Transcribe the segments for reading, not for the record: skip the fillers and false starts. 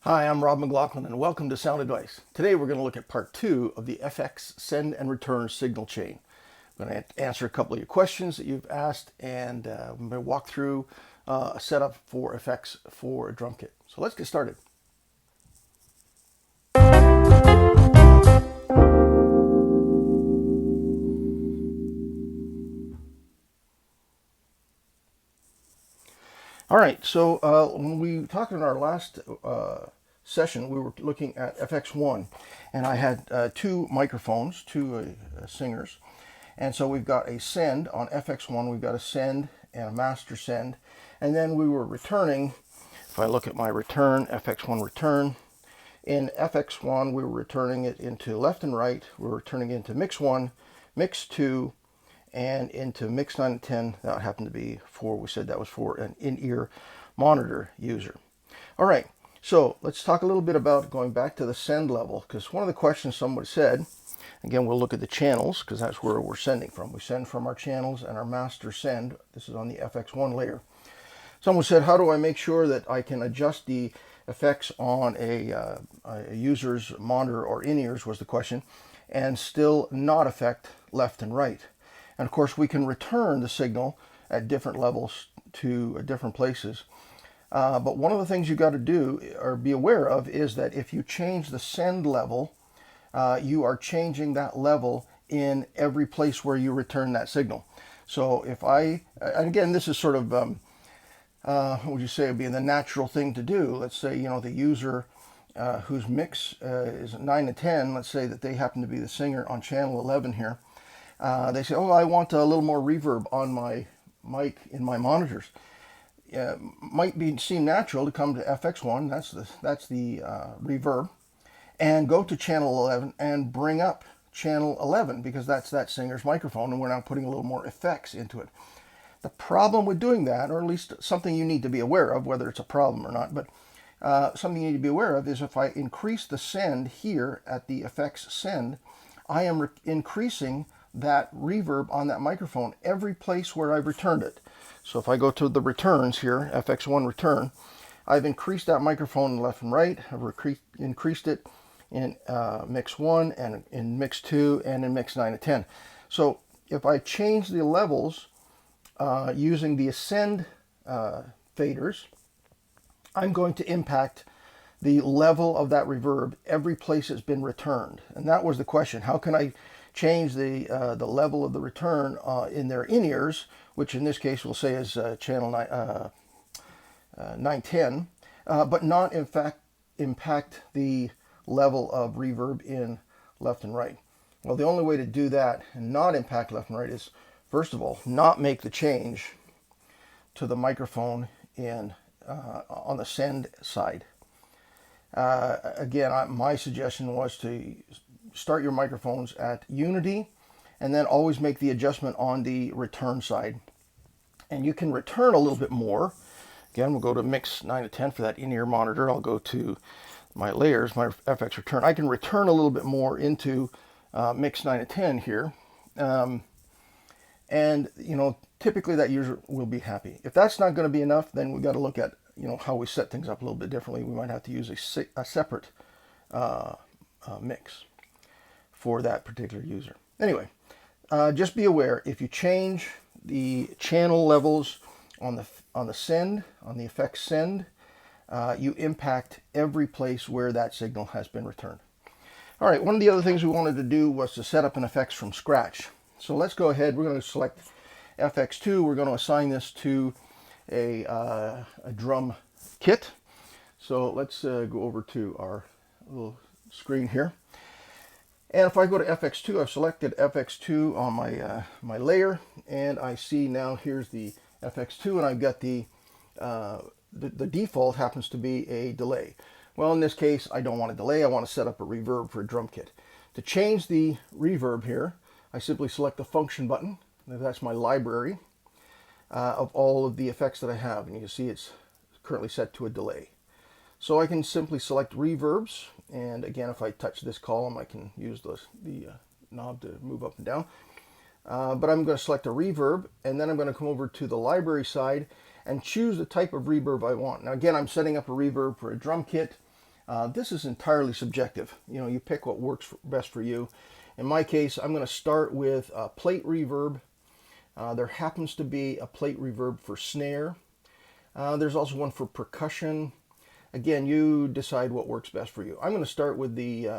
Hi, I'm Rob McLaughlin and welcome to Sound Advice. Today we're going to look at part 2 of the FX send and return signal chain. I'm going to answer a couple of your questions that you've asked and I'm going to walk through a setup for effects for a drum kit. So let's get started. All right, so when we talked in our last session, we were looking at FX1 and I had two microphones, two singers. And so we've got a send on FX1, we've got a send and a master send. And then we were returning, if I look at my return, FX1 return, in FX1 we were returning it into left and right, we were returning it into mix 1, mix 2, and into mix 9 and 10. That happened to be for, we said that was for an in-ear monitor user. All right, so let's talk a little bit about going back to the send level, because one of the questions somebody said, again, we'll look at the channels because that's where we're sending from. We send from our channels and our master send. This is on the FX1 layer. Someone said, how do I make sure that I can adjust the effects on a user's monitor or in-ears, was the question, and still not affect left and right? And of course, we can return the signal at different levels to different places. But one of the things you got to do or be aware of is that if you change the send level, you are changing that level in every place where you return that signal. So if and again, this is sort of, what would you say would be the natural thing to do? Let's say, the user whose mix is 9 to 10, let's say that they happen to be the singer on channel 11 here. They say, oh, I want a little more reverb on my mic in my monitors. Might seem natural to come to FX1, that's the reverb, and go to channel 11 and bring up channel 11 because that's that singer's microphone and we're now putting a little more effects into it. The problem with doing that, or at least something you need to be aware of, whether it's a problem or not, but something you need to be aware of is if I increase the send here at the effects send, I am increasing that reverb on that microphone every place where I've returned it. So if I go to the returns here, FX1 return, I've increased that microphone left and right. I've increased it in mix 1 and in mix 2 and in mix 9 to 10. So if I change the levels using the ascend faders, I'm going to impact the level of that reverb every place it's been returned. And that was the question. How can I change the level of the return in their in-ears, which in this case we'll say is channel 910, but not in fact impact the level of reverb in left and right? Well, the only way to do that and not impact left and right is, first of all, not make the change to the microphone on the send side. Again, my suggestion was to start your microphones at unity and then always make the adjustment on the return side. And you can return a little bit more. Again, we'll go to mix 9 to 10 for that in-ear monitor. I'll go to my layers, my FX return. I can return a little bit more into mix 9 to 10 here. And, typically that user will be happy. If that's not going to be enough, then we've got to look at, how we set things up a little bit differently. We might have to use a separate mix for that particular user. Anyway, just be aware, if you change the channel levels on the send, on the effects send, you impact every place where that signal has been returned. All right, one of the other things we wanted to do was to set up an effects from scratch. So let's go ahead. We're going to select FX2. We're going to assign this to a drum kit. So let's go over to our little screen here. And if I go to FX2, I've selected FX2 on my layer, and I see now here's the FX2, and I've got the default happens to be a delay. Well, in this case, I don't want a delay. I want to set up a reverb for a drum kit. To change the reverb here, I simply select the function button. That's my library of all of the effects that I have, and you can see it's currently set to a delay. So I can simply select reverbs, and again, if I touch this column, I can use the knob to move up and down. But I'm going to select a reverb, and then I'm going to come over to the library side and choose the type of reverb I want. Now again, I'm setting up a reverb for a drum kit. This is entirely subjective. You know, you pick what works best for you. In my case, I'm going to start with plate reverb. There happens to be a plate reverb for snare. There's also one for percussion. Again, you decide what works best for you. I'm going to start with the,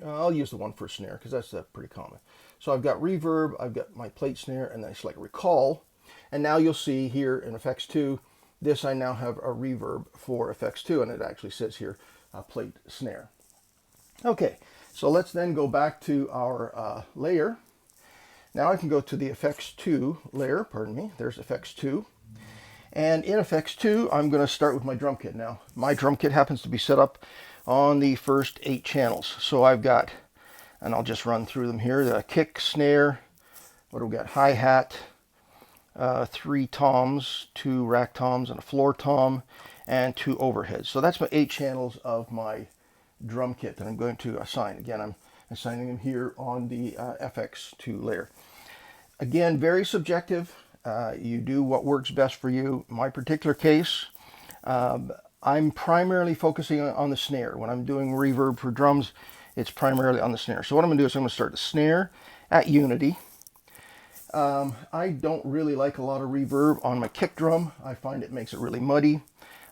I'll use the one for snare because that's pretty common. So I've got reverb, I've got my plate snare, and then I select recall. And now you'll see here in Effects 2, this I now have a reverb for Effects 2, and it actually says here plate snare. Okay, so let's then go back to our layer. Now I can go to the Effects 2 layer, pardon me, there's Effects 2. And in Effects 2, I'm going to start with my drum kit. Now, my drum kit happens to be set up on the first 8 channels. So I've got, and I'll just run through them here, the kick, snare, what do we got, hi-hat, 3 toms, 2 rack toms, and a floor tom, and 2 overheads. So that's my 8 channels of my drum kit that I'm going to assign. Again, I'm assigning them here on the FX2 layer. Again, very subjective. You do what works best for you. In my particular case, I'm primarily focusing on the snare. When I'm doing reverb for drums, it's primarily on the snare. So what I'm going to do is I'm going to start the snare at unity. I don't really like a lot of reverb on my kick drum. I find it makes it really muddy.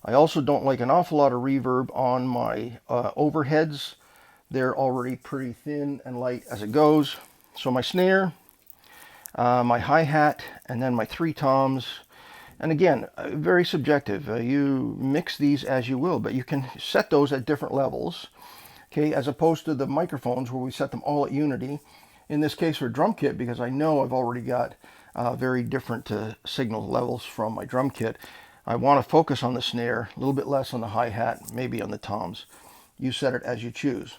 I also don't like an awful lot of reverb on my overheads. They're already pretty thin and light as it goes. So my snare, my hi-hat, and then my 3 toms. And again, very subjective. You mix these as you will, but you can set those at different levels, okay, as opposed to the microphones where we set them all at unity. In this case for drum kit, because I know I've already got very different signal levels from my drum kit, I want to focus on the snare, a little bit less on the hi-hat, maybe on the toms. You set it as you choose.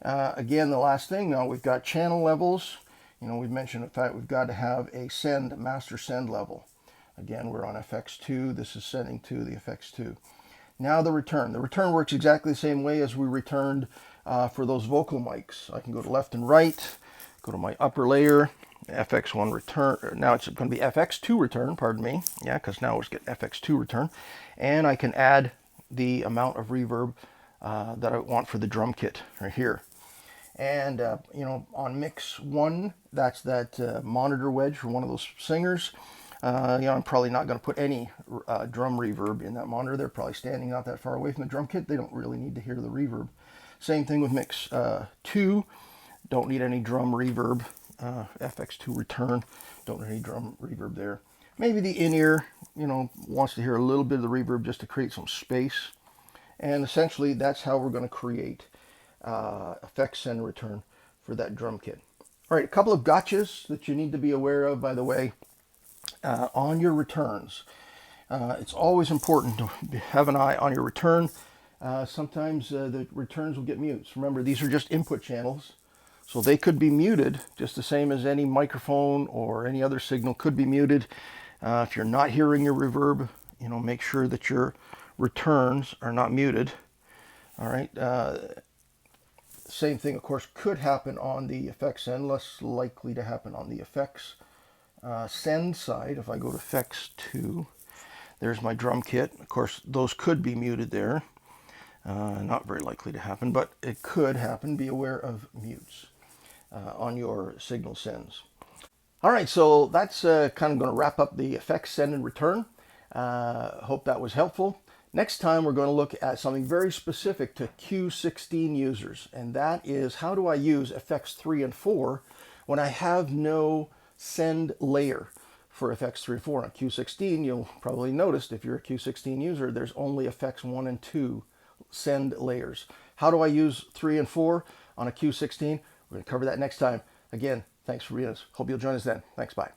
Again, the last thing now, we've got channel levels. You know, we've mentioned the fact we've got to have a send, master send level. Again, we're on FX2. This is sending to the FX2. Now the return. The return works exactly the same way as we returned for those vocal mics. I can go to left and right, go to my upper layer, FX1 return. Now it's going to be FX2 return, pardon me. Yeah, because now it's getting FX2 return. And I can add the amount of reverb that I want for the drum kit right here. And, you know, on mix 1, that's that monitor wedge for one of those singers. You know, I'm probably not going to put any drum reverb in that monitor. They're probably standing not that far away from the drum kit. They don't really need to hear the reverb. Same thing with mix 2. Don't need any drum reverb. FX2 return. Don't need any drum reverb there. Maybe the in-ear, you know, wants to hear a little bit of the reverb just to create some space. And essentially, that's how we're going to create effects send return for that drum kit. All right, a couple of gotchas that you need to be aware of, by the way, on your returns. It's always important to have an eye on your return. Sometimes the returns will get mutes. Remember, these are just input channels, so they could be muted just the same as any microphone or any other signal could be muted. If you're not hearing your reverb, you know, make sure that your returns are not muted. All right. Same thing, of course, could happen on the effects send, less likely to happen on the effects send side. If I go to Effects 2, there's my drum kit. Of course, those could be muted there. Not very likely to happen, but it could happen. Be aware of mutes on your signal sends. All right, so that's kind of going to wrap up the effects send and return. Hope that was helpful. Next time, we're going to look at something very specific to Q16 users, and that is how do I use effects 3 and 4 when I have no send layer for effects 3 and 4. On Q16, you'll probably notice if you're a Q16 user, there's only effects 1 and 2 send layers. How do I use 3 and 4 on a Q16? We're going to cover that next time. Again, thanks for reading us. Hope you'll join us then. Thanks, bye.